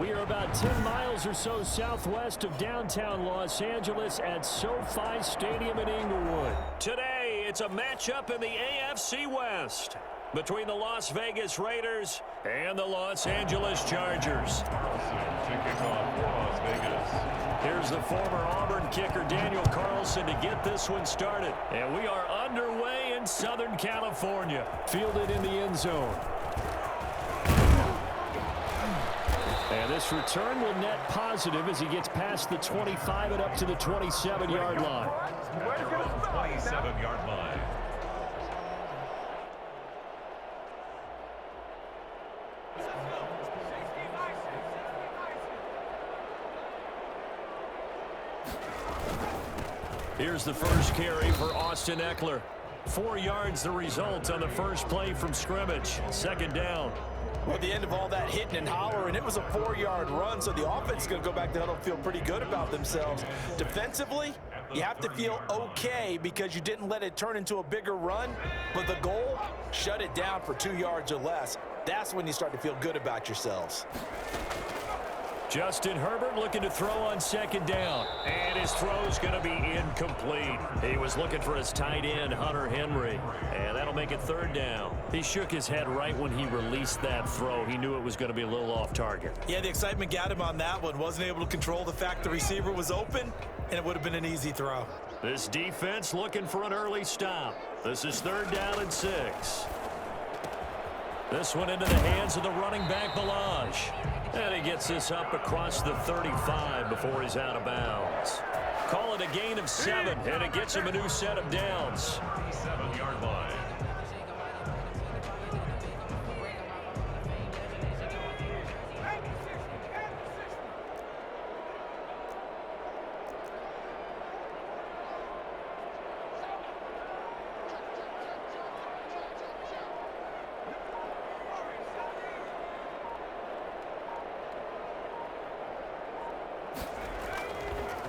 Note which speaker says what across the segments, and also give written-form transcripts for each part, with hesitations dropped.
Speaker 1: We are about 10 miles or so southwest of downtown Los Angeles at SoFi Stadium in Inglewood. Today, it's a matchup in the AFC West between the Las Vegas Raiders and the Los Angeles Chargers.
Speaker 2: Kicking off for Las Vegas.
Speaker 1: Here's the former Auburn kicker Daniel Carlson to get this one started. And we are underway in Southern California. Fielded in the end zone. And this return will net positive as he gets past the 25 and up to the 27-yard line.
Speaker 2: At their own 27-yard line.
Speaker 1: Here's the first carry for Austin Eckler. 4 yards the result on the first play from scrimmage. Second down.
Speaker 3: Well, at the end of all that hitting and hollering, it was a 4-yard run, so the offense is going to go back to huddle and feel pretty good about themselves. Defensively, you have to feel okay because you didn't let it turn into a bigger run, but the goal, shut it down for 2 yards or less. That's when you start to feel good about yourselves.
Speaker 1: Justin Herbert looking to throw on second down. And his throw's going to be incomplete. He was looking for his tight end, Hunter Henry. And that'll make it third down. He shook his head right when he released that throw. He knew it was going to be a little off target.
Speaker 3: Yeah, the excitement got him on that one. Wasn't able to control the fact the receiver was open, and it would have been an easy throw.
Speaker 1: This defense looking for an early stop. This is third down and 6. This one into the hands of the running back, Balaj. And he gets this up across the 35 before he's out of bounds. Call it a gain of 7, and it gets him a new set of downs.
Speaker 2: 7-yard line.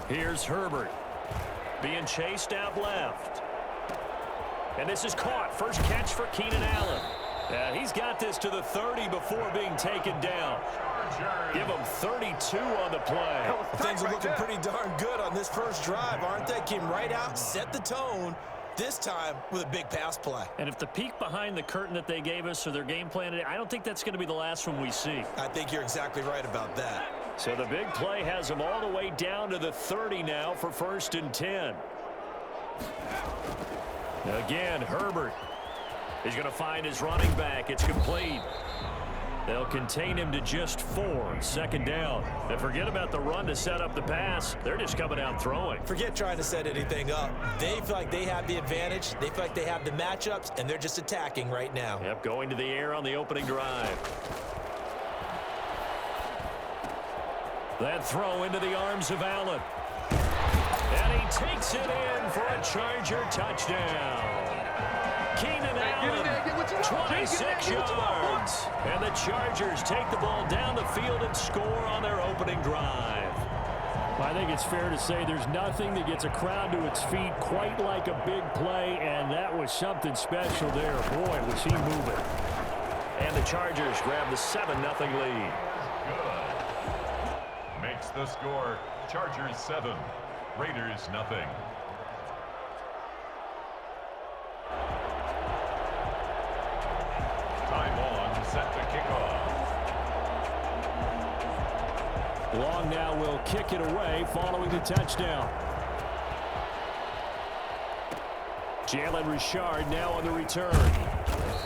Speaker 1: Here's Herbert being chased out left. And this is caught. First catch for Keenan Allen. He's got this to the 30 before being taken down. Give him 32 on the play.
Speaker 3: Things are looking pretty darn good on this first drive, aren't they? Came right out, set the tone, this time with a big pass play.
Speaker 1: And if the peek behind the curtain that they gave us or their game plan, I don't think that's going to be the last one we see.
Speaker 3: I think you're exactly right about that.
Speaker 1: So the big play has him all the way down to the 30 now for first and 10. Again, Herbert. He's going to find his running back. It's complete. They'll contain him to just 4. Second down. And forget about the run to set up the pass. They're just coming out throwing.
Speaker 3: Forget trying to set anything up. They feel like they have the advantage. They feel like they have the matchups, and they're just attacking right now.
Speaker 1: Yep, going to the air on the opening drive. That throw into the arms of Allen. And he takes it in for a Charger touchdown. Keenan Allen, 26 yards. And the Chargers take the ball down the field and score on their opening drive. I think it's fair to say there's nothing that gets a crowd to its feet quite like a big play, and that was something special there. Boy, was he moving. And the Chargers grab the 7-0 lead.
Speaker 2: Makes the score Chargers 7, Raiders nothing. Time on, set to kick off.
Speaker 1: Long now will kick it away following the touchdown. Jalen Richard now on the return.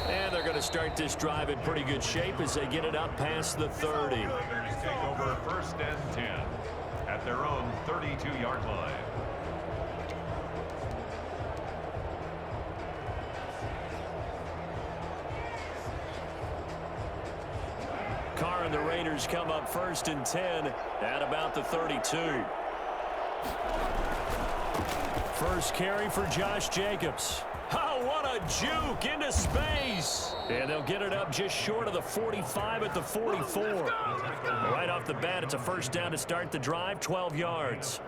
Speaker 1: And they're going to start this drive in pretty good shape as they get it up past the 30.
Speaker 2: Raiders take over first and 10 at their own 32-yard line.
Speaker 1: Carr and the Raiders come up first and 10 at about the 32. First carry for Josh Jacobs. Oh, what a juke into space. And they'll get it up just short of the 45 at the 44. Right off the bat, it's a first down to start the drive, 12 yards.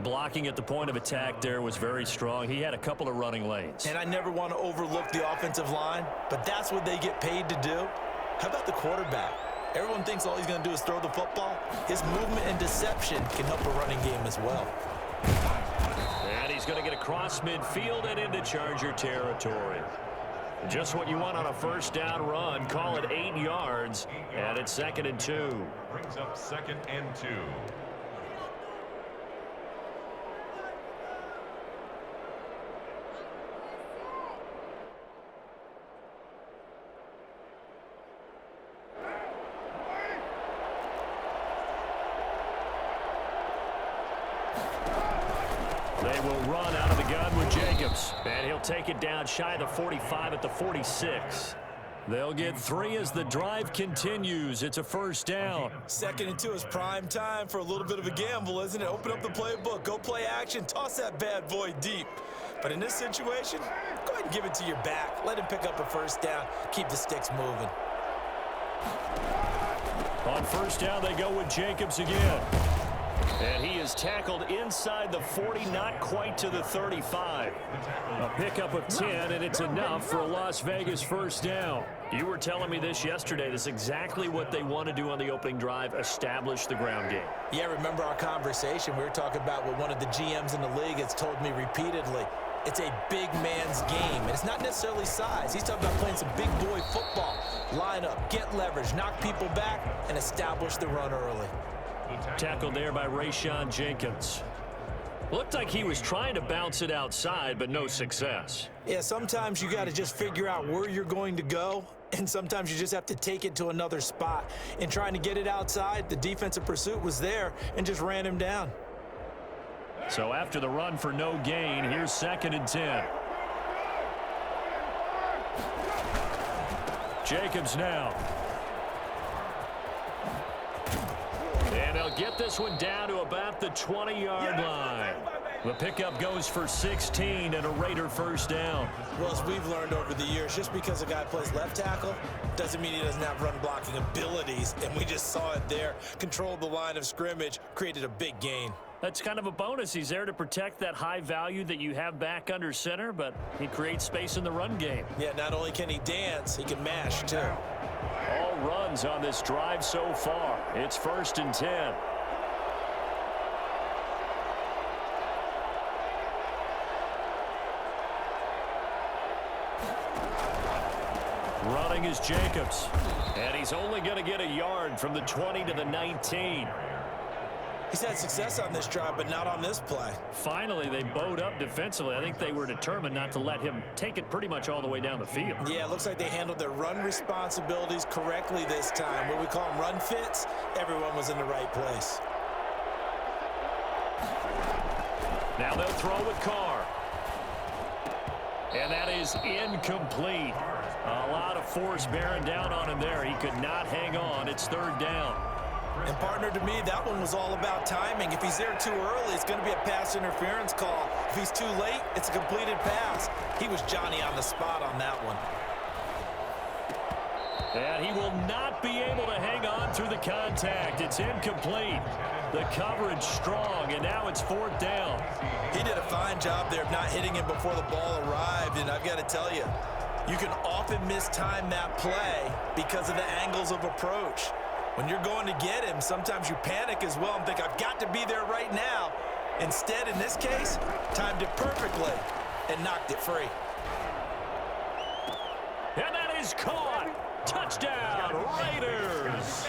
Speaker 1: Blocking at the point of attack there was very strong. He had a couple of running lanes.
Speaker 3: And I never want to overlook the offensive line, but that's what they get paid to do. How about the quarterback? Everyone thinks all he's going to do is throw the football. His movement and deception can help a running game as well.
Speaker 1: And he's going to get across midfield and into Charger territory. Just what you want on a first down run. Call it 8 yards, and it's 2nd and 2.
Speaker 2: Brings up 2nd and 2.
Speaker 1: They will run out of the gun with Jacobs. And he'll take it down shy of the 45 at the 46. They'll get 3 as the drive continues. It's a first down.
Speaker 3: 2nd and 2 is prime time for a little bit of a gamble, isn't it? Open up the playbook, go play action, toss that bad boy deep. But in this situation, go ahead and give it to your back. Let him pick up a first down. Keep the sticks moving.
Speaker 1: On first down, they go with Jacobs again. And he is tackled inside the 40, not quite to the 35. A pickup of 10, and it's enough for a Las Vegas first down. You were telling me this yesterday. This is exactly what they want to do on the opening drive, establish the ground game.
Speaker 3: Yeah, remember our conversation? We were talking about what one of the GMs in the league has told me repeatedly. It's a big man's game, and it's not necessarily size. He's talking about playing some big boy football. Line up, get leverage, knock people back, and establish the run early.
Speaker 1: Tackled there by Rayshon Jenkins. Looked like he was trying to bounce it outside, but no success.
Speaker 3: Yeah, sometimes you got to just figure out where you're going to go, and sometimes you just have to take it to another spot. In trying to get it outside, the defensive pursuit was there and just ran him down.
Speaker 1: So after the run for no gain, here's 2nd and 10. Jacobs now. And they'll get this one down to about the 20-yard line. The pickup goes for 16 and a Raider first down.
Speaker 3: Well, as we've learned over the years, just because a guy plays left tackle doesn't mean he doesn't have run blocking abilities. And we just saw it there. Controlled the line of scrimmage, created a big gain.
Speaker 1: That's kind of a bonus. He's there to protect that high value that you have back under center, but he creates space in the run game.
Speaker 3: Yeah, not only can he dance, he can mash too.
Speaker 1: All runs on this drive so far. It's 1st and 10. Running is Jacobs. And he's only going to get a yard from the 20 to the 19.
Speaker 3: He's had success on this drive, but not on this play.
Speaker 1: Finally, they bowed up defensively. I think they were determined not to let him take it pretty much all the way down the field.
Speaker 3: Yeah, it looks like they handled their run responsibilities correctly this time. What we call them run fits, everyone was in the right place.
Speaker 1: Now they'll throw with Carr. And that is incomplete. A lot of force bearing down on him there. He could not hang on. It's 3rd down.
Speaker 3: And partner, to me, that one was all about timing. If he's there too early, it's going to be a pass interference call. If he's too late, it's a completed pass. He was Johnny on the spot on that one.
Speaker 1: And he will not be able to hang on through the contact. It's incomplete. The coverage strong, and now it's 4th down.
Speaker 3: He did a fine job there of not hitting him before the ball arrived, and I've got to tell you, you can often mistime that play because of the angles of approach. When you're going to get him, sometimes you panic as well and think, I've got to be there right now. Instead, in this case, timed it perfectly and knocked it free.
Speaker 1: And that is caught. Touchdown, Raiders.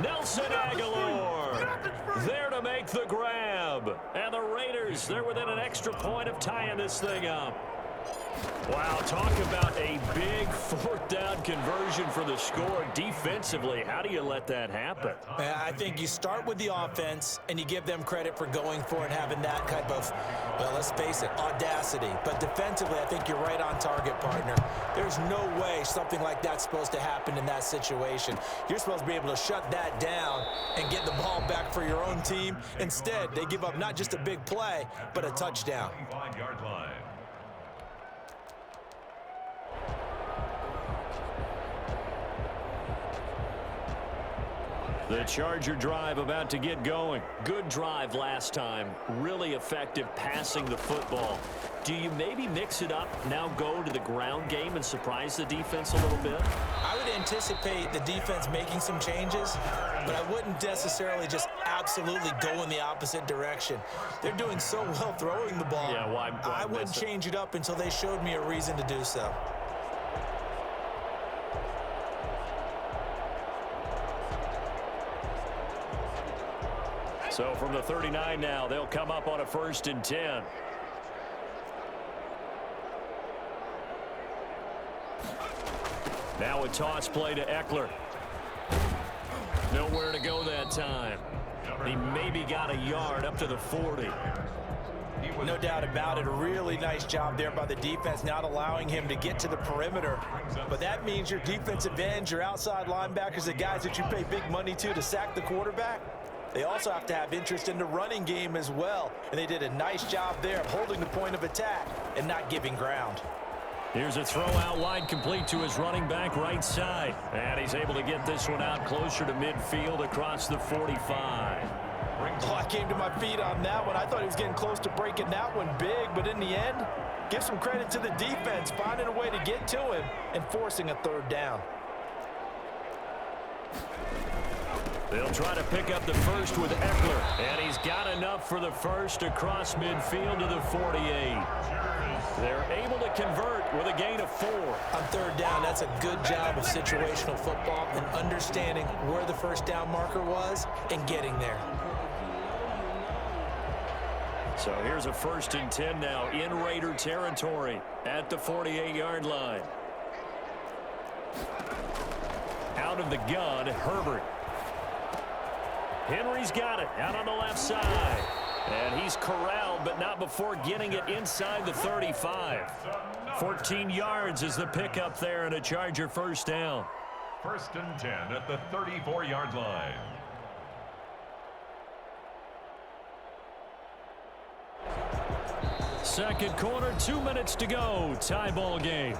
Speaker 1: Nelson Aguilar there to make the grab. And the Raiders, they're within an extra point of tying this thing up. Wow, talk about a big 4th down conversion for the score. Defensively, how do you let that happen?
Speaker 3: I think you start with the offense and you give them credit for going for it and having that type of, well, let's face it, audacity. But defensively, I think you're right on target, partner. There's no way something like that's supposed to happen in that situation. You're supposed to be able to shut that down and get the ball back for your own team. Instead, they give up not just a big play, but a touchdown.
Speaker 2: 5-yard line.
Speaker 1: The Charger drive about to get going. Good drive last time. Really effective passing the football. Do you maybe mix it up, now go to the ground game and surprise the defense a little bit?
Speaker 3: I would anticipate the defense making some changes, but I wouldn't necessarily just absolutely go in the opposite direction. They're doing so well throwing the ball.
Speaker 1: Yeah, well,
Speaker 3: I wouldn't change it up until they showed me a reason to do so.
Speaker 1: So from the 39 now, they'll come up on a 1st and 10. Now a toss play to Eckler. Nowhere to go that time. He maybe got a yard up to the 40.
Speaker 3: No doubt about it. A really nice job there by the defense, not allowing him to get to the perimeter. But that means your defensive ends, your outside linebackers, the guys that you pay big money to sack the quarterback, they also have to have interest in the running game as well. And they did a nice job there of holding the point of attack and not giving ground.
Speaker 1: Here's a throw out wide, complete to his running back right side. And he's able to get this one out closer to midfield across the 45.
Speaker 3: Oh, I came to my feet on that one. I thought he was getting close to breaking that one big, but in the end, give some credit to the defense, finding a way to get to him and forcing a 3rd down.
Speaker 1: They'll try to pick up the first with Eckler, and he's got enough for the first across midfield to the 48. They're able to convert with a gain of 4.
Speaker 3: On 3rd down, that's a good job of situational football and understanding where the first down marker was and getting there.
Speaker 1: So here's a 1st and 10 now in Raider territory at the 48-yard line. Out of the gun, Herbert. Henry's got it out on the left side. And he's corralled, but not before getting it inside the 35. 14 yards is the pickup there, and a Charger 1st down.
Speaker 2: 1st and 10 at the 34-yard line.
Speaker 1: Second quarter, 2 minutes to go. Tie ball game.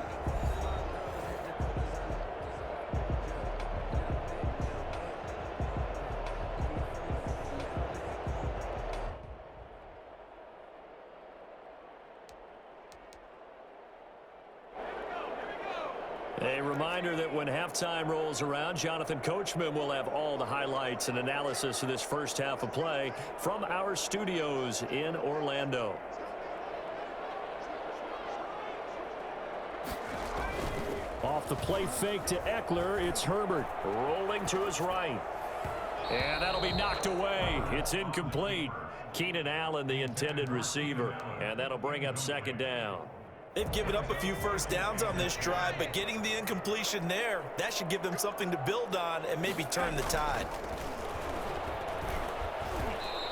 Speaker 1: A reminder that when halftime rolls around, Jonathan Coachman will have all the highlights and analysis of this first half of play from our studios in Orlando. Off the play fake to Eckler, it's Herbert rolling to his right. And that'll be knocked away. It's incomplete. Keenan Allen, the intended receiver. And that'll bring up 2nd down.
Speaker 3: They've given up a few first downs on this drive, but getting the incompletion there, that should give them something to build on and maybe turn the tide.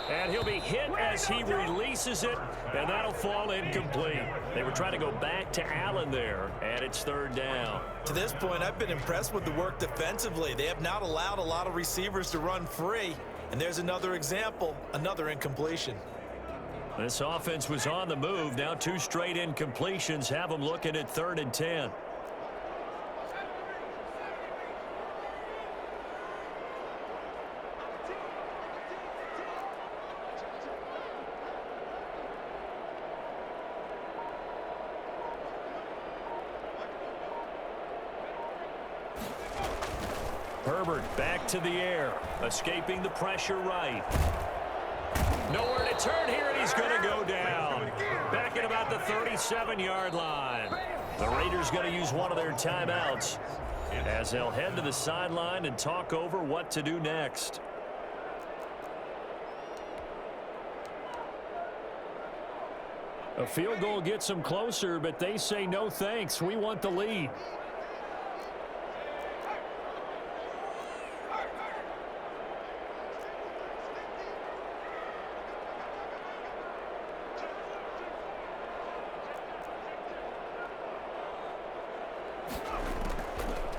Speaker 1: And he'll be hit as he releases it, and that'll fall incomplete. They were trying to go back to Allen there, and it's 3rd down.
Speaker 3: To this point, I've been impressed with the work defensively. They have not allowed a lot of receivers to run free, and there's another example, another incompletion.
Speaker 1: This offense was on the move. Now 2 straight incompletions have them looking at 3rd and 10. Herbert back to the air, escaping the pressure right. Nowhere to turn here, and he's going to go down. Back at about the 37-yard line. The Raiders going to use one of their timeouts as they'll head to the sideline and talk over what to do next. A field goal gets them closer, but they say no thanks. We want the lead.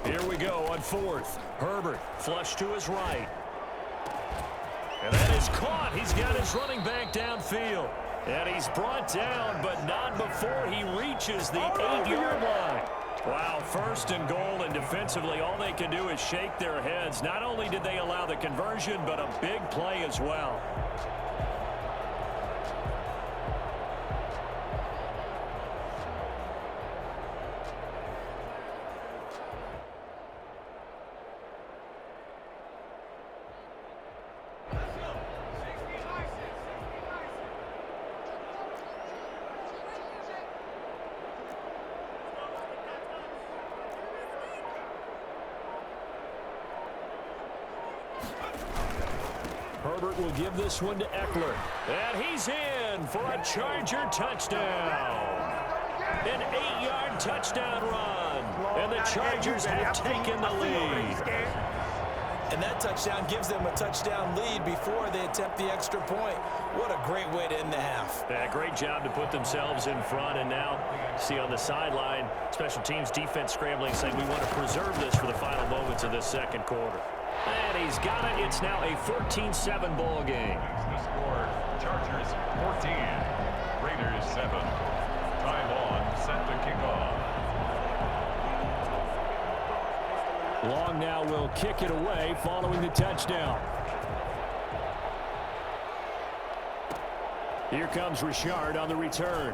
Speaker 1: Here we go on 4th. Herbert flush to his right. And that is caught. He's got his running back downfield. And he's brought down, but not before he reaches the 8-yard line. Wow, first and goal, and defensively, all they can do is shake their heads. Not only did they allow the conversion, but a big play as well. Herbert will give this one to Eckler. And he's in for a Charger touchdown. An 8-yard touchdown run. And the Chargers have taken the lead.
Speaker 3: And that touchdown gives them a touchdown lead before they attempt the extra point. What a great way to end the half.
Speaker 1: Yeah, great job to put themselves in front. And now, see on the sideline, special teams defense scrambling, saying we want to preserve this for the final moments of this second quarter. And he's got it. It's now a 14-7 ball game.
Speaker 2: The score, Chargers 14, Raiders 7. Time on, set to kick off.
Speaker 1: Long now will kick it away following the touchdown. Here comes Richard on the return.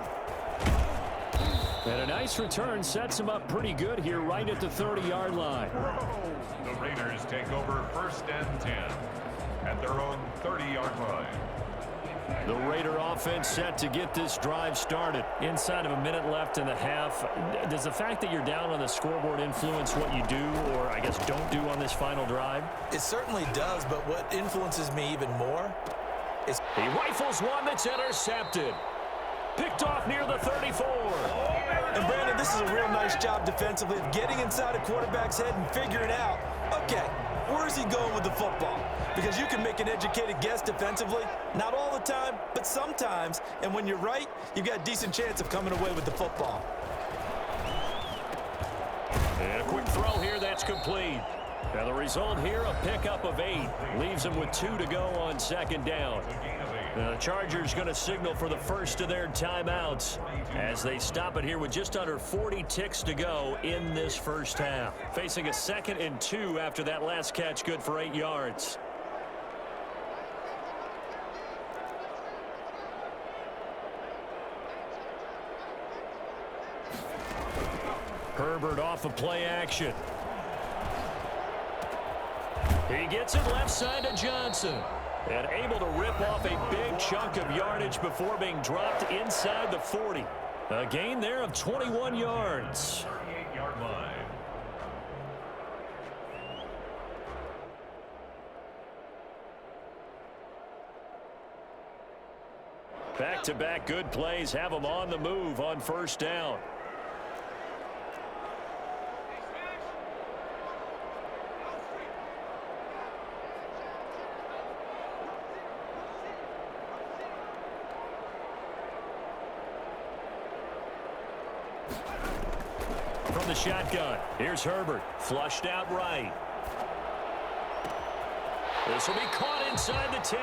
Speaker 1: And a nice return sets him up pretty good here right at the 30-yard line.
Speaker 2: The Raiders take over first and 10 at their own 30-yard line.
Speaker 1: The Raider offense set to get this drive started. Inside of a minute left in the half. Does the fact that you're down on the scoreboard influence what you do, or I guess don't do on this final drive?
Speaker 3: It certainly does, but what influences me even more is
Speaker 1: he rifles one that's intercepted. Picked off near the 34.
Speaker 3: And Brandon, this is a real nice job defensively of getting inside a quarterback's head and figuring out, okay, where is he going with the football? Because you can make an educated guess defensively, not all the time, but sometimes. And when you're right, you've got a decent chance of coming away with the football.
Speaker 1: And a quick throw here that's complete. Now the result here, a pickup of 8. Leaves them with 2 to go on second down. The Chargers going to signal for the first of their timeouts as they stop it here with just under 40 ticks to go in this first half. Facing a 2nd and 2 after that last catch, good for 8 yards. Herbert off of play action. He gets it left side to Johnson. And able to rip off a big chunk of yardage before being dropped inside the 40. A gain there of 21 yards.
Speaker 2: 38-yard line.
Speaker 1: Back-to-back good plays have them on the move on first down. From the shotgun, here's Herbert, flushed out right. This will be caught inside the 10.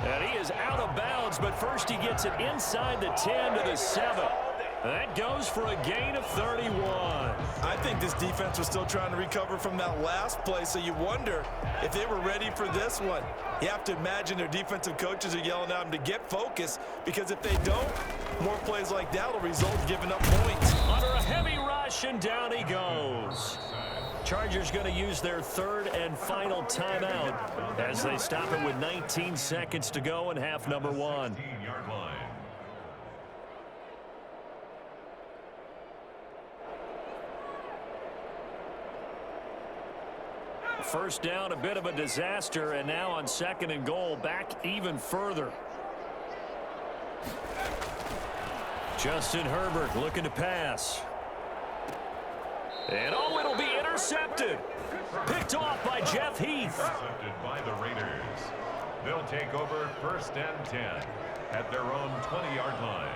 Speaker 1: And he is out of bounds, but first he gets it inside the 10 to the 7. That goes for a gain of 31.
Speaker 3: I think this defense was still trying to recover from that last play, so you wonder if they were ready for this one. You have to imagine their defensive coaches are yelling at them to get focused, because if they don't, more plays like that will result in giving up points.
Speaker 1: Under a heavy rush, and down he goes. Chargers going to use their 3rd and final timeout as they stop it with 19 seconds to go in half number 1.
Speaker 2: 16-yard line.
Speaker 1: First down, a bit of a disaster, and now on 2nd and goal, back even further. Justin Herbert looking to pass. And oh, it'll be intercepted. Picked off by Jeff Heath.
Speaker 2: Intercepted by the Raiders. They'll take over first and 10 at their own 20-yard line.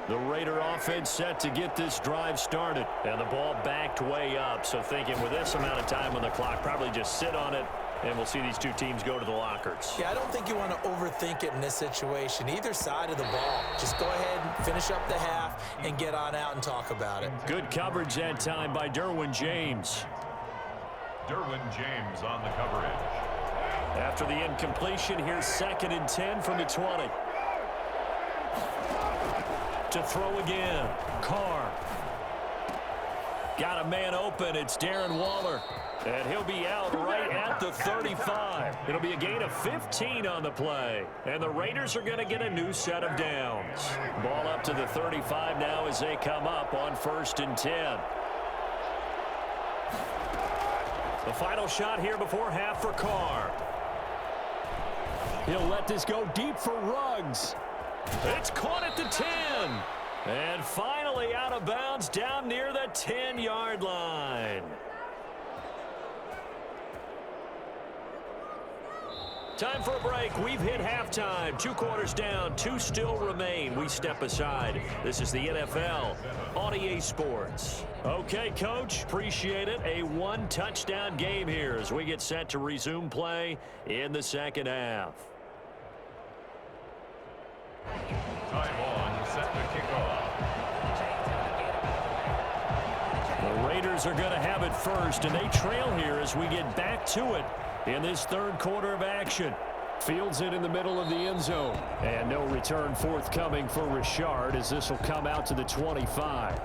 Speaker 1: The Raider offense set to get this drive started. And the ball backed way up. So thinking with this amount of time on the clock, probably just sit on it And we'll see these two teams go to the lockers.
Speaker 3: Yeah, I don't think you want to overthink it in this situation. Either side of the ball. Just go ahead and finish up the half and get on out and talk about it.
Speaker 1: Good coverage that time by Derwin James.
Speaker 2: Derwin James on the coverage.
Speaker 1: After the incompletion, here's 2nd and 10 from the 20. To throw again. Carr. Got a man open. It's Darren Waller. And he'll be out right at the 35. It'll be a gain of 15 on the play. And the Raiders are going to get a new set of downs. Ball up to the 35 now as they come up on 1st and 10. The final shot here before half for Carr. He'll let this go deep for Ruggs. It's caught at the 10. And finally out of bounds down near the 10-yard line. Time for a break. We've hit halftime. 2 quarters down. 2 still remain. We step aside. This is the NFL on EA Sports. Okay, Coach. Appreciate it. A 1-touchdown game here as we get set to resume play in the 2nd half.
Speaker 2: Time on, set to kick off.
Speaker 1: The Raiders are going to have it first, and they trail here as we get back to it in this 3rd quarter of action. Fields it in the middle of the end zone. And no return forthcoming for Richard as this will come out to the 25.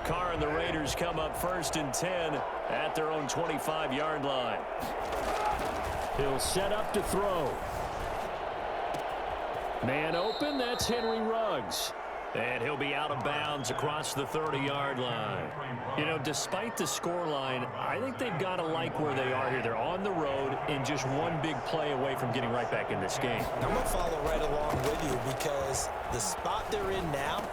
Speaker 1: Carr and the Raiders come up 1st and 10 at their own 25-yard line. He'll set up to throw. Man open, that's Henry Ruggs. And he'll be out of bounds across the 30-yard line. You know, despite the scoreline, I think they've got to like where they are here. They're on the road and just one big play away from getting right back in this game.
Speaker 3: I'm going to follow right along with you because the spot they're in now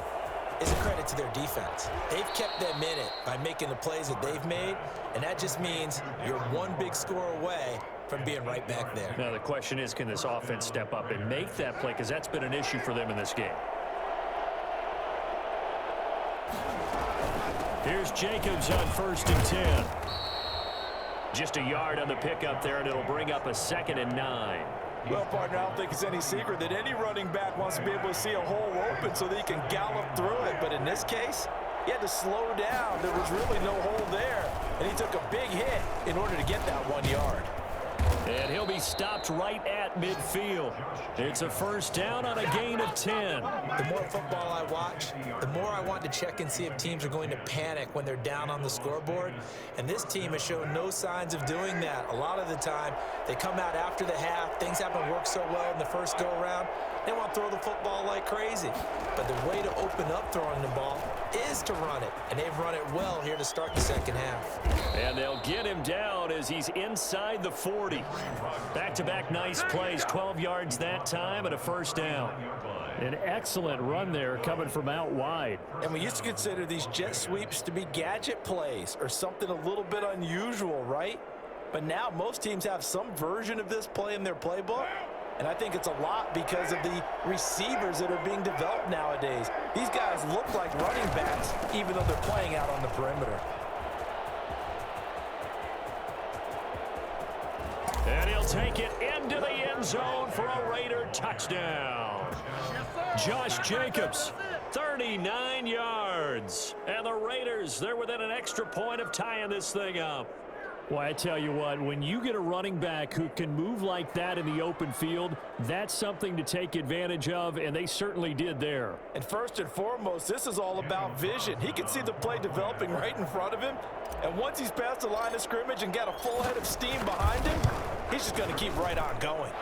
Speaker 3: is a credit to their defense. They've kept them in it by making the plays that they've made, and that just means you're one big score away from being right back there.
Speaker 1: Now, the question is, can this offense step up and make that play? Because that's been an issue for them in this game. Here's Jacobs on 1st and 10. Just a yard on the pickup there, and it'll bring up a 2nd and 9.
Speaker 3: Well, partner, I don't think it's any secret that any running back wants to be able to see a hole open so that he can gallop through it. But in this case, he had to slow down. There was really no hole there, and he took a big hit in order to get that 1 yard.
Speaker 1: And he'll be stopped right at midfield. It's a 1st down on a gain of 10.
Speaker 3: The more football I watch, the more I want to check and see if teams are going to panic when they're down on the scoreboard. And this team has shown no signs of doing that. A lot of the time, they come out after the half. Things haven't worked so well in the first go-around. They want to throw the football like crazy. But the way to open up throwing the ball is to run it. And they've run it well here to start the 2nd half.
Speaker 1: And they'll get him down as he's inside the 40. Back-to-back nice plays, 12 yards that time and a 1st down. An excellent run there coming from out wide.
Speaker 3: And we used to consider these jet sweeps to be gadget plays or something a little bit unusual, right? But now most teams have some version of this play in their playbook. And I think it's a lot because of the receivers that are being developed nowadays. These guys look like running backs, even though they're playing out on the perimeter.
Speaker 1: And he'll take it into the end zone for a Raider touchdown. Josh Jacobs, 39 yards. And the Raiders, they're within an extra point of tying this thing up. Well, I tell you what, when you get a running back who can move like that in the open field, that's something to take advantage of, and they certainly did there.
Speaker 3: And first and foremost, this is all about vision. He can see the play developing right in front of him, and once he's past the line of scrimmage and got a full head of steam behind him, he's just going to keep right on going.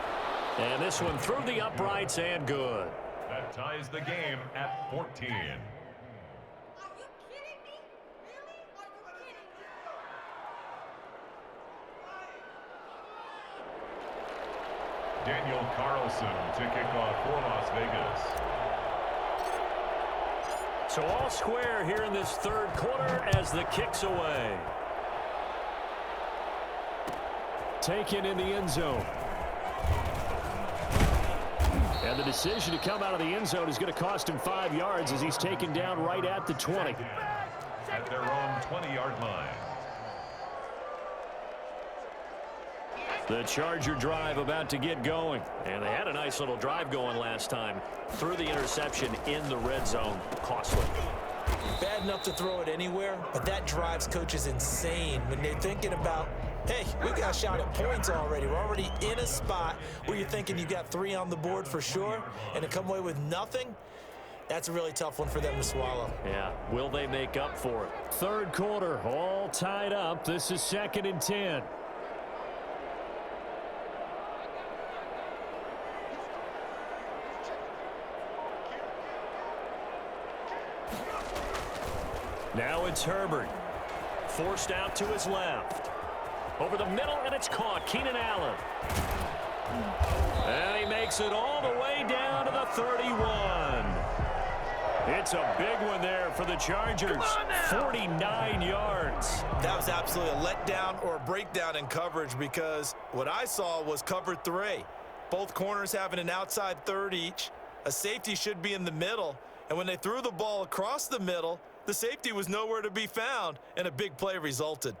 Speaker 1: And this one through the uprights and good.
Speaker 2: That ties the game at 14. Daniel Carlson to kick off for Las Vegas.
Speaker 1: So all square here in this 3rd quarter as the kick's away. Taken in the end zone. And And the decision to come out of the end zone is going to cost him 5 yards as he's taken down right at the 20.
Speaker 2: At their own 20-yard line.
Speaker 1: The Charger drive about to get going. And they had a nice little drive going last time. Threw the interception in the red zone. Costly.
Speaker 3: Bad enough to throw it anywhere, but that drives coaches insane when they're thinking about, hey, we got a shot at points already. We're already in a spot where you're thinking you got 3 on the board for sure, and to come away with nothing, that's a really tough one for them to swallow.
Speaker 1: Yeah, will they make up for it? Third quarter, all tied up. This is 2nd and 10. Now it's Herbert. Forced out to his left. Over the middle, and it's caught. Keenan Allen. And he makes it all the way down to the 31. It's a big one there for the Chargers. 49 yards.
Speaker 3: That was absolutely a letdown or a breakdown in coverage because what I saw was cover 3. Both corners having an outside third each. A safety should be in the middle. And when they threw the ball across the middle, the safety was nowhere to be found, and a big play resulted.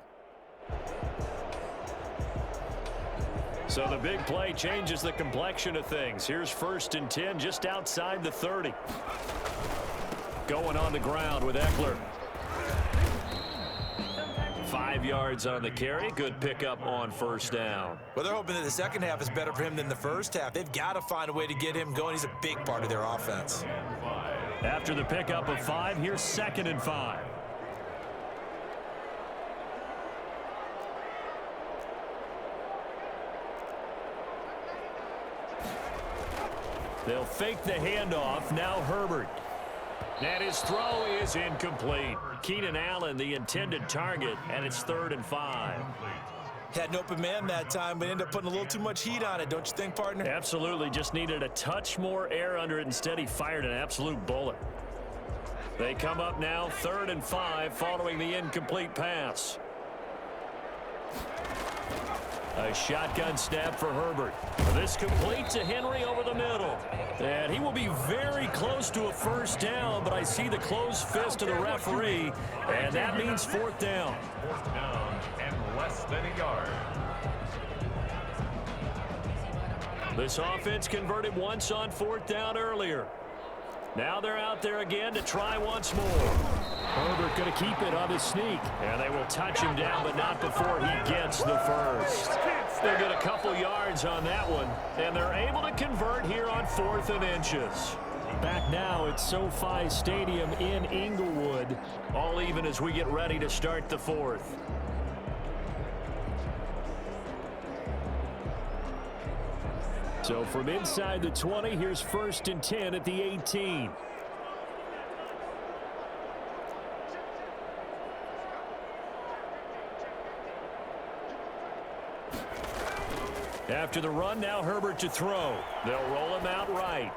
Speaker 1: So the big play changes the complexion of things. Here's 1st and 10 just outside the 30. Going on the ground with Eckler. 5 yards on the carry. Good pickup on 1st down.
Speaker 3: Well, they're hoping that the second half is better for him than the first half. They've got to find a way to get him going. He's a big part of their offense.
Speaker 1: After the pickup of 5, here's 2nd and 5. They'll fake the handoff. Now Herbert. And his throw is incomplete. Keenan Allen, the intended target, and it's 3rd and 5.
Speaker 3: Had an open man that time, but ended up putting a little too much heat on it, don't you think, partner?
Speaker 1: Absolutely. Just needed a touch more air under it. Instead, he fired an absolute bullet. They come up now 3rd and 5 following the incomplete pass. A shotgun snap for Herbert. This complete to Henry over the middle. And he will be very close to a 1st down, but I see the closed fist of the referee, and that means 4th down.
Speaker 2: 4th down and less than a yard.
Speaker 1: This offense converted once on 4th down earlier. Now they're out there again to try once more. Herbert going to keep it on his sneak. And they will touch him down, but not before he gets the 1st. They'll get a couple yards on that one. And they're able to convert here on 4th and inches. Back now at SoFi Stadium in Inglewood. All even as we get ready to start the 4th. So from inside the 20, here's 1st and 10 at the 18. After the run, now Herbert to throw. They'll roll him out right.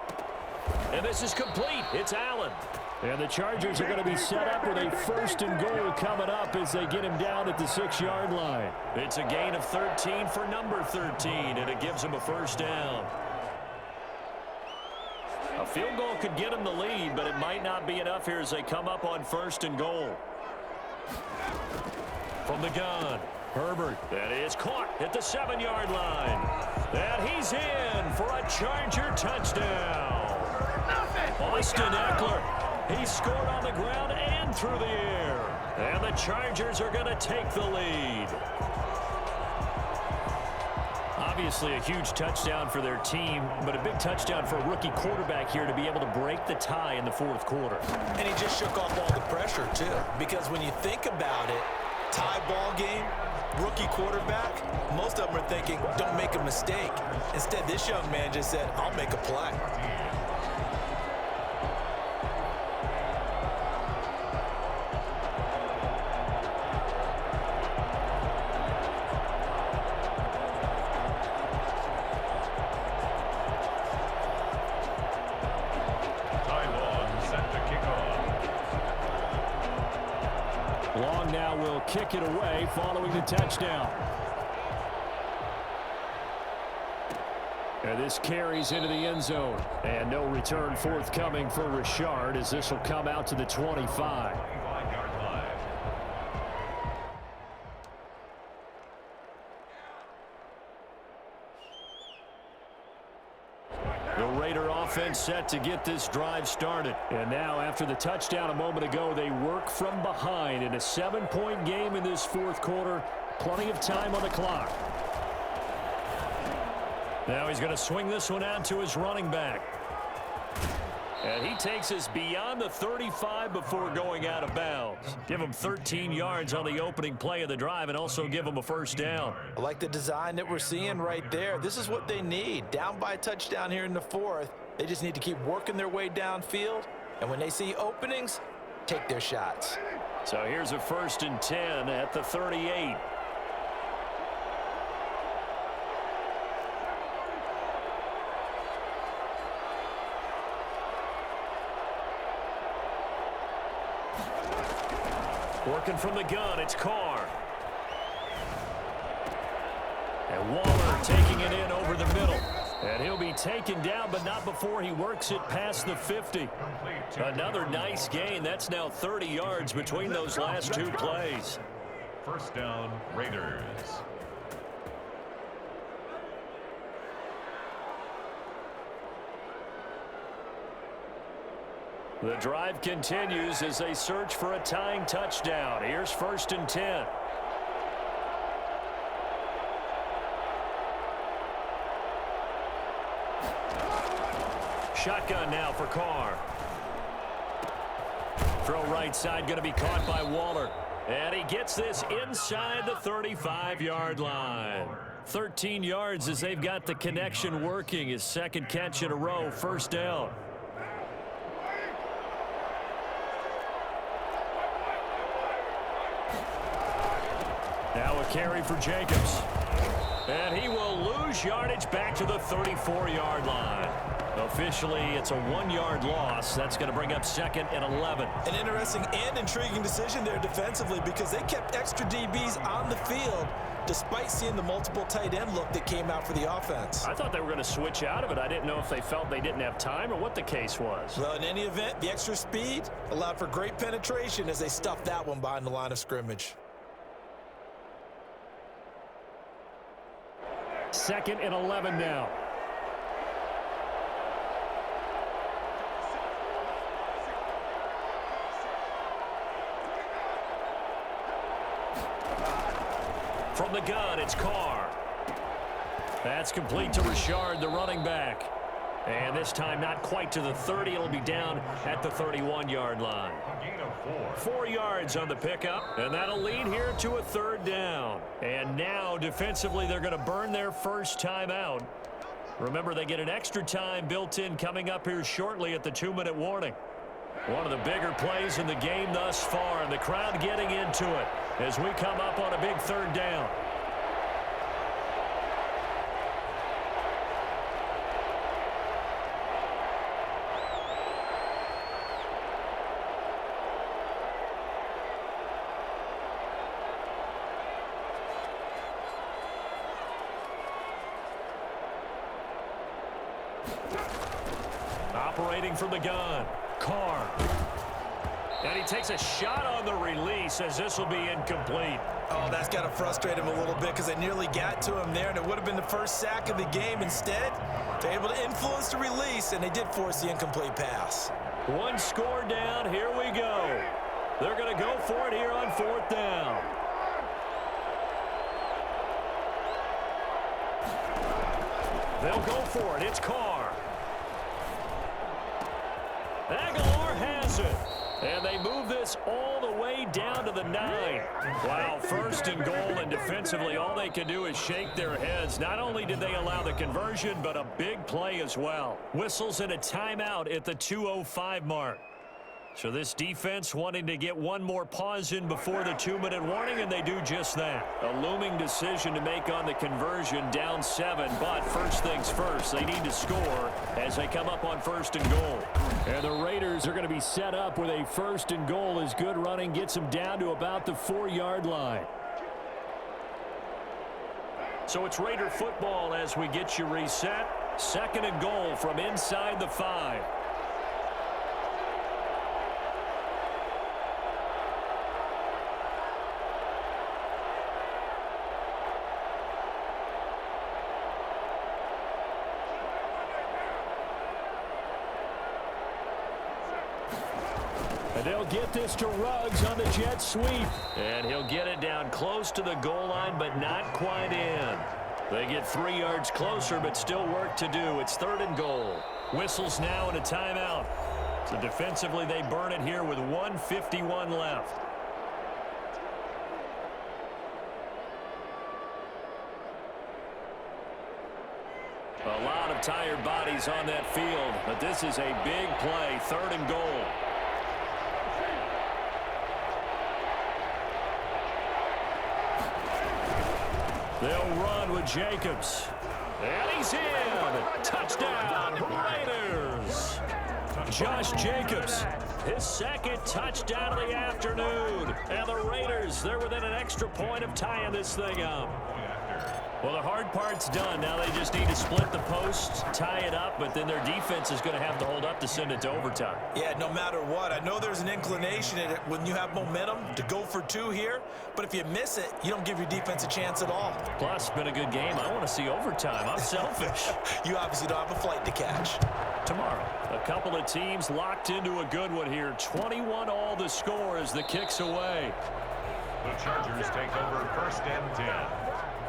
Speaker 1: And this is complete. It's Allen. And the Chargers are going to be set up with a 1st and goal coming up as they get him down at the 6-yard line. It's a gain of 13 for number 13, and it gives him a 1st down. A field goal could get him the lead, but it might not be enough here as they come up on 1st and goal. From the gun, Herbert. That is caught at the 7-yard line. And he's in for a Charger touchdown. Austin Eckler. He scored on the ground and through the air. And the Chargers are going to take the lead. Obviously a huge touchdown for their team, but a big touchdown for a rookie quarterback here to be able to break the tie in the 4th quarter.
Speaker 3: And he just shook off all the pressure, too. Because when you think about it, tie ball game, rookie quarterback, most of them are thinking, don't make a mistake. Instead, this young man just said, I'll make a play.
Speaker 1: Long now will kick it away following the touchdown. And And this carries into the end zone. And no return forthcoming for Richard as this will come out to the 25. The Raider offense set to get this drive started. And now after the touchdown a moment ago, they work from behind in a 7-point game in this fourth quarter. Plenty of time on the clock. Now he's going to swing this one out to his running back. And he takes us beyond the 35 before going out of bounds. Give him 13 yards on the opening play of the drive and also give him a first down.
Speaker 3: I like the design that we're seeing right there. This is what they need. Down by a touchdown here in the fourth. They just need to keep working their way downfield. And when they see openings, take their shots.
Speaker 1: So here's a 1st and 10 at the 38. Working from the gun, it's Carr. And Waller taking it in over the middle. And he'll be taken down, but not before he works it past the 50. Another nice gain. That's now 30 yards between those last two plays.
Speaker 2: First down, Raiders.
Speaker 1: The drive continues as they search for a tying touchdown. Here's 1st and 10. Shotgun now for Carr. Throw right side going to be caught by Waller. And he gets this inside the 35-yard line. 13 yards as they've got the connection working. His second catch in a row, first down. Now a carry for Jacobs. And he will lose yardage back to the 34-yard line. Officially, it's a 1-yard loss. That's going to bring up 2nd and 11.
Speaker 3: An interesting and intriguing decision there defensively because they kept extra DBs on the field despite seeing the multiple tight end look that came out for the offense.
Speaker 1: I thought they were going to switch out of it. I didn't know if they felt they didn't have time or what the case was.
Speaker 3: Well, in any event, the extra speed allowed for great penetration as they stuffed that one behind the line of scrimmage.
Speaker 1: 2nd and 11 now. From the gun, it's Carr. That's complete to Richard, the running back. And this time not quite to the 30. It'll be down at the 31-yard line.
Speaker 2: A gain of 4.
Speaker 1: 4 yards on the pickup, and that'll lead here to a 3rd down. And now, defensively, they're going to burn their first time out. Remember, they get an extra time built in coming up here shortly at the 2-minute warning. One of the bigger plays in the game thus far, and the crowd getting into it as we come up on a big 3rd down. Operating from the gun, Carr. And he takes a shot on the release as this will be incomplete.
Speaker 3: Oh, that's got to frustrate him a little bit because they nearly got to him there, and it would have been the first sack of the game. Instead, they're able to influence the release, and they did force the incomplete pass.
Speaker 1: One score down. Here we go. They're going to go for it here on 4th down. They'll go for it. It's Carr. Aguilar has it. And they move this all the way down to the 9. Wow, 1st and goal, and defensively all they can do is shake their heads. Not only did they allow the conversion, but a big play as well. Whistles and a timeout at the 2:05 mark. So this defense wanting to get one more pause in before the 2-minute warning, and they do just that. A looming decision to make on the conversion, down 7. But first things first, they need to score as they come up on 1st and goal. And the Raiders are going to be set up with a 1st and goal as good running gets them down to about the 4-yard line. So it's Raider football as we get you reset. Second and goal from inside the 5. And they'll get this to Ruggs on the jet sweep. And he'll get it down close to the goal line, but not quite in. They get 3 yards closer, but still work to do. It's third and goal. Whistles now and a timeout. So defensively, they burn it here with 1:51 left. A lot of tired bodies on that field, but this is a big play, third and goal. They'll run with Jacobs. And he's in. Touchdown, Raiders. Josh Jacobs, his second touchdown of the afternoon. And the Raiders, they're within an extra point of tying this thing up. Well, the hard part's done. Now they just need to split the post, tie it up, but then their defense is going to have to hold up to send it to overtime.
Speaker 3: Yeah, no matter what. I know there's an inclination in it when you have momentum to go for 2 here, but if you miss it, you don't give your defense a chance at all.
Speaker 1: Plus, it's been a good game. I want to see overtime. I'm selfish.
Speaker 3: You obviously don't have a flight to catch.
Speaker 1: Tomorrow, a couple of teams locked into a good one here. 21 all the score as the kick's away.
Speaker 2: The Chargers take over first and 10.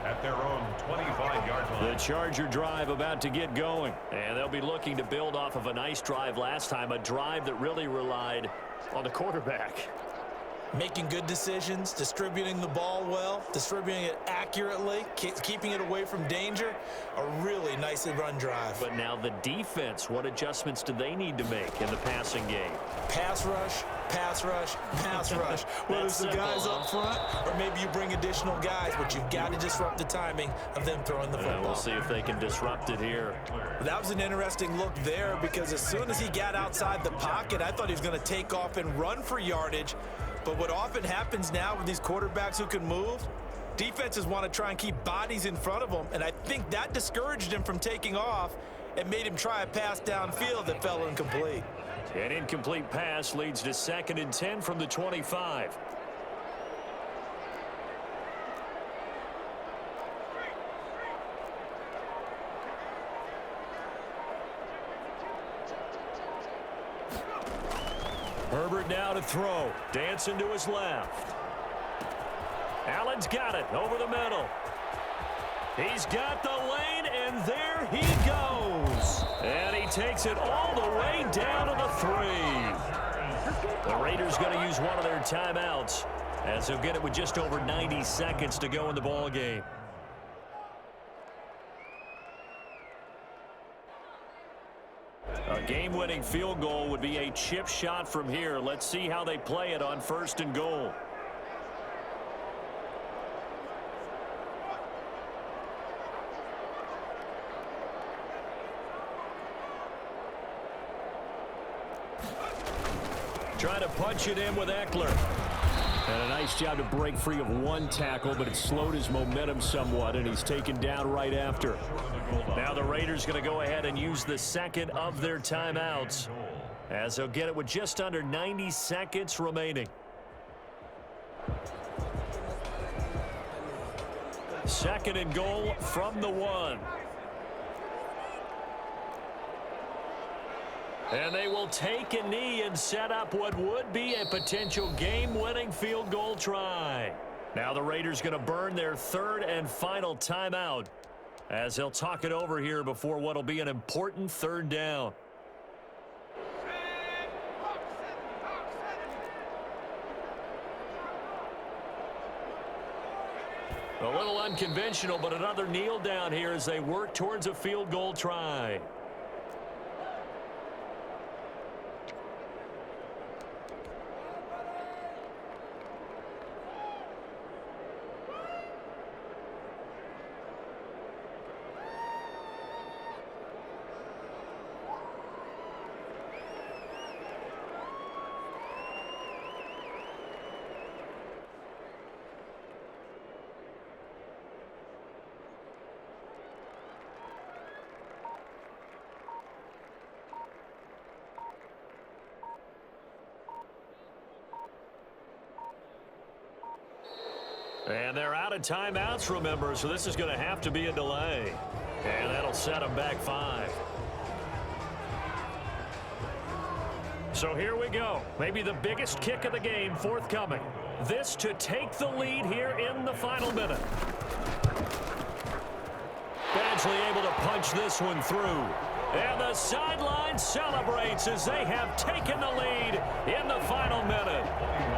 Speaker 2: At their own 25-yard line.
Speaker 1: The Charger drive about to get going. And they'll be looking to build off of a nice drive last time, a drive that really relied on the quarterback.
Speaker 3: Making good decisions, distributing the ball well, distributing it accurately, keeping it away from danger. A really nicely run drive.
Speaker 1: But now the defense, what adjustments do they need to make in the passing game?
Speaker 3: Pass rush, pass rush, pass rush. Whether it's the guys up front or maybe you bring additional guys, but you've got to disrupt the timing of them throwing the football.
Speaker 1: We'll see if they can disrupt it here.
Speaker 3: That was an interesting look there because as soon as he got outside the pocket, I thought he was going to take off and run for yardage. But what often happens now with these quarterbacks who can move, defenses want to try and keep bodies in front of them, and I think that discouraged him from taking off and made him try a pass downfield that fell incomplete.
Speaker 1: An incomplete pass leads to second and 10 from the 25. Herbert now to throw. Dancing to his left. Allen's got it over the middle. He's got the lane, and there he goes. And he takes it all the way down to the 3. The Raiders going to use one of their timeouts as they'll get it with just over 90 seconds to go in the ball game. A game-winning field goal would be a chip shot from here. Let's see how they play it on first and goal. Trying to punch it in with Eckler. And a nice job to break free of one tackle, but it slowed his momentum somewhat, and he's taken down right after. Now the Raiders going to go ahead and use the second of their timeouts as they'll get it with just under 90 seconds remaining. Second and goal from the 1. And they will take a knee and set up what would be a potential game-winning field goal try. Now the Raiders going to burn their third and final timeout as they'll talk it over here before what will be an important third down. A little unconventional, but another kneel down here as they work towards a field goal try. And they're out of timeouts, remember, so this is going to have to be a delay. And that'll set them back 5. So here we go. Maybe the biggest kick of the game forthcoming. This to take the lead here in the final minute. Badgley able to punch this one through. And the sideline celebrates as they have taken the lead in the final minute.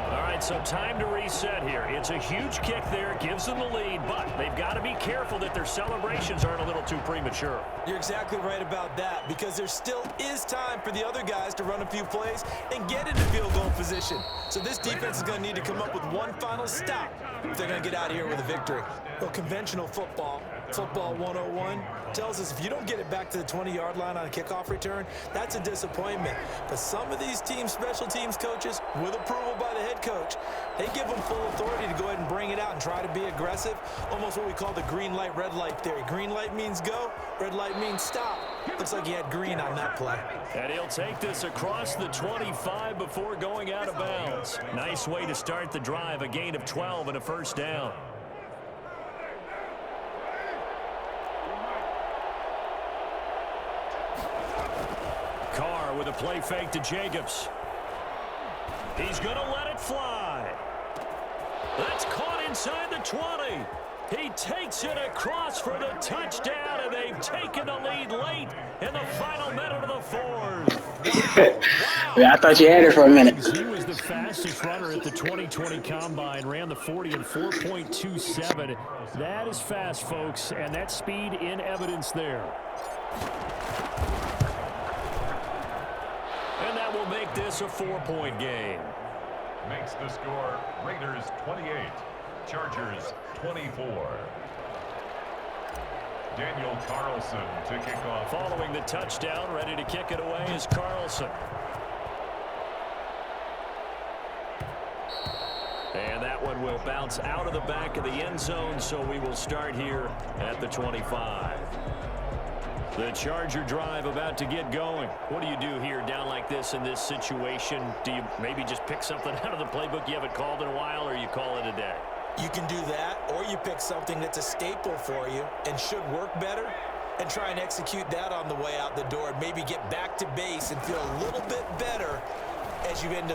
Speaker 1: All right, so time to reset here. It's a huge kick there, gives them the lead, but they've got to be careful that their celebrations aren't a little too premature.
Speaker 3: You're exactly right about that, because there still is time for the other guys to run a few plays and get into field goal position. So this defense is going to need to come up with one final stop if they're going to get out of here with a victory. Well, conventional football 101, tells us if you don't get it back to the 20-yard line on a kickoff return, that's a disappointment. But some of these team special teams coaches, with approval by the head coach, they give them full authority to go ahead and bring it out and try to be aggressive, almost what we call the green light, red light theory. Green light means go, red light means stop. Looks like he had green on that play.
Speaker 1: And he'll take this across the 25 before going out of bounds. Nice way to start the drive, a gain of 12 and a first down. Carr with a play fake to Jacobs. He's going to let it fly. That's caught inside the 20. He takes it across for the touchdown, and they've taken the lead late in the final minute of the fourth. Wow.
Speaker 4: Yeah, I thought you had it for a minute.
Speaker 1: He was the fastest runner at the 2020 Combine, ran the 40 in 4.27. That is fast, folks, and that speed in evidence there. And that will make this a 4-point game.
Speaker 2: Makes the score Raiders 28, Chargers 24. Daniel Carlson to kick off.
Speaker 1: Following the touchdown, ready to kick it away is Carlson. And that one will bounce out of the back of the end zone, so we will start here at the 25. The Charger drive about to get going. What do you do here down like this in this situation? Do you maybe just pick something out of the playbook you haven't called in a while, or you call it a day?
Speaker 3: You can do that, or you pick something that's a staple for you and should work better and try and execute that on the way out the door and maybe get back to base and feel a little bit better as you end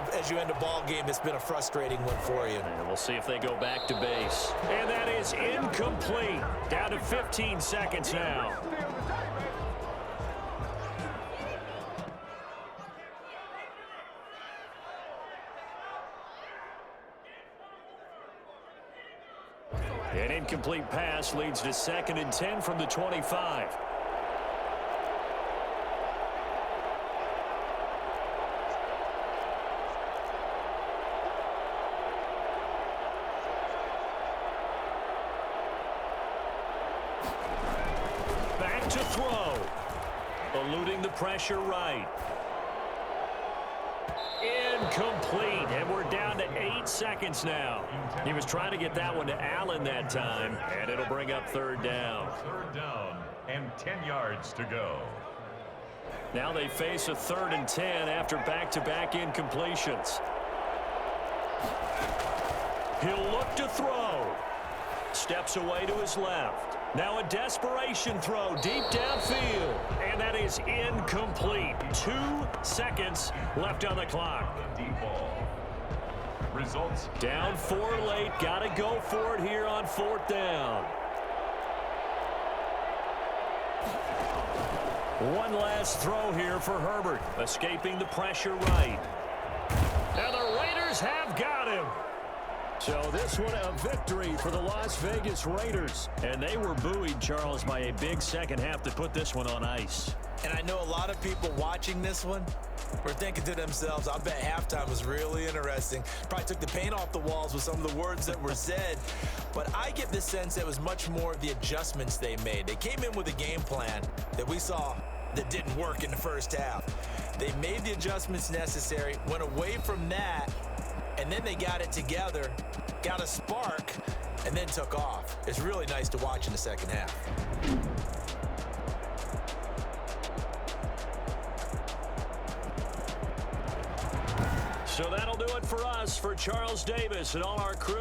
Speaker 3: a ball game that's been a frustrating one for you.
Speaker 1: And we'll see if they go back to base. And that is incomplete. Down to 15 seconds now. An incomplete pass leads to 2nd and 10 from the 25. Back to throw. Eluding the pressure right. Incomplete, and we're down to 8 seconds now. He was trying to get that one to Allen that time, and it'll bring up 3rd down.
Speaker 2: 3rd down and 10 yards to go.
Speaker 1: Now they face a 3rd and 10 after back-to-back incompletions. He'll look to throw. Steps away to his left. Now a desperation throw deep downfield. And that is incomplete. 2 seconds left on the clock.
Speaker 2: Deep ball. Results.
Speaker 1: Down 4 late. Got to go for it here on 4th down. One last throw here for Herbert. Escaping the pressure right. And the Raiders have got him. So this one a victory for the Las Vegas Raiders. And they were buoyed, Charles, by a big second half to put this one on ice.
Speaker 3: And I know a lot of people watching this one were thinking to themselves, I bet halftime was really interesting. Probably took the paint off the walls with some of the words that were said. But I get the sense that was much more of the adjustments they made. They came in with a game plan that we saw that didn't work in the first half. They made the adjustments necessary, went away from that, and then they got it together, got a spark, and then took off. It's really nice to watch in the second half.
Speaker 1: So that'll do it for us. For Charles Davis and all our crew.